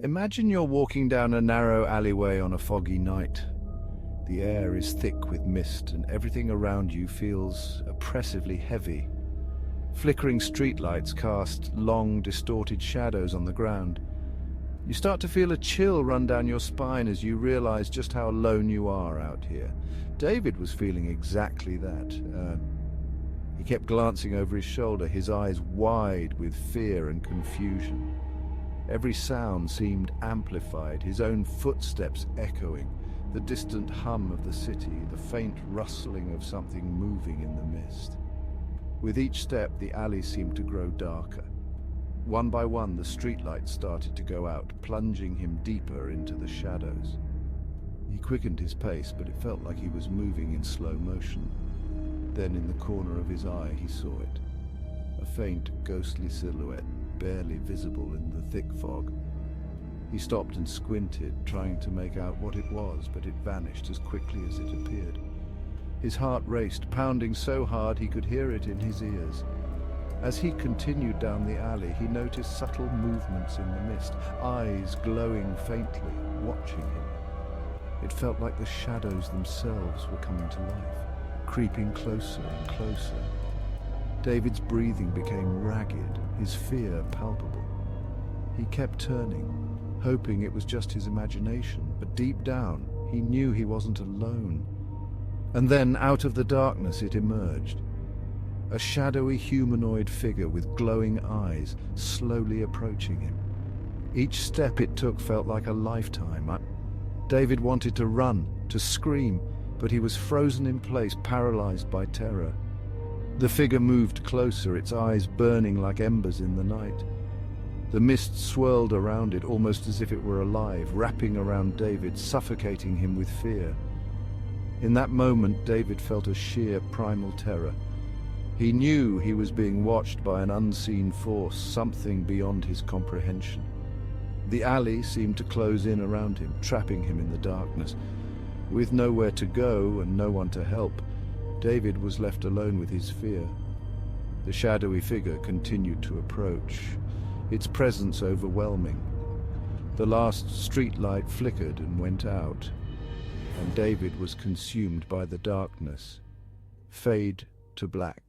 Imagine you're walking down a narrow alleyway on a foggy night. The air is thick with mist and everything around you feels oppressively heavy. Flickering streetlights cast long, distorted shadows on the ground. You start to feel a chill run down your spine as you realize just how alone you are out here. David was feeling exactly that. He kept glancing over his shoulder, his eyes wide with fear and confusion. Every sound seemed amplified, his own footsteps echoing, the distant hum of the city, the faint rustling of something moving in the mist. With each step, the alley seemed to grow darker. One by one, the streetlights started to go out, plunging him deeper into the shadows. He quickened his pace, but it felt like he was moving in slow motion. Then in the corner of his eye, he saw it. A faint, ghostly silhouette, barely visible in the thick fog. He stopped and squinted, trying to make out what it was, but it vanished as quickly as it appeared. His heart raced, pounding so hard he could hear it in his ears. As he continued down the alley, he noticed subtle movements in the mist, eyes glowing faintly, watching him. It felt like the shadows themselves were coming to life, creeping closer and closer. David's breathing became ragged, his fear palpable. He kept turning, hoping it was just his imagination, but deep down, he knew he wasn't alone. And then, out of the darkness, it emerged. A shadowy humanoid figure with glowing eyes, slowly approaching him. Each step it took felt like a lifetime. David wanted to run, to scream, but he was frozen in place, paralyzed by terror. The figure moved closer, its eyes burning like embers in the night. The mist swirled around it, almost as if it were alive, wrapping around David, suffocating him with fear. In that moment, David felt a sheer primal terror. He knew he was being watched by an unseen force, something beyond his comprehension. The alley seemed to close in around him, trapping him in the darkness. With nowhere to go and no one to help, David was left alone with his fear. The shadowy figure continued to approach, its presence overwhelming. The last streetlight flickered and went out, and David was consumed by the darkness, fade to black.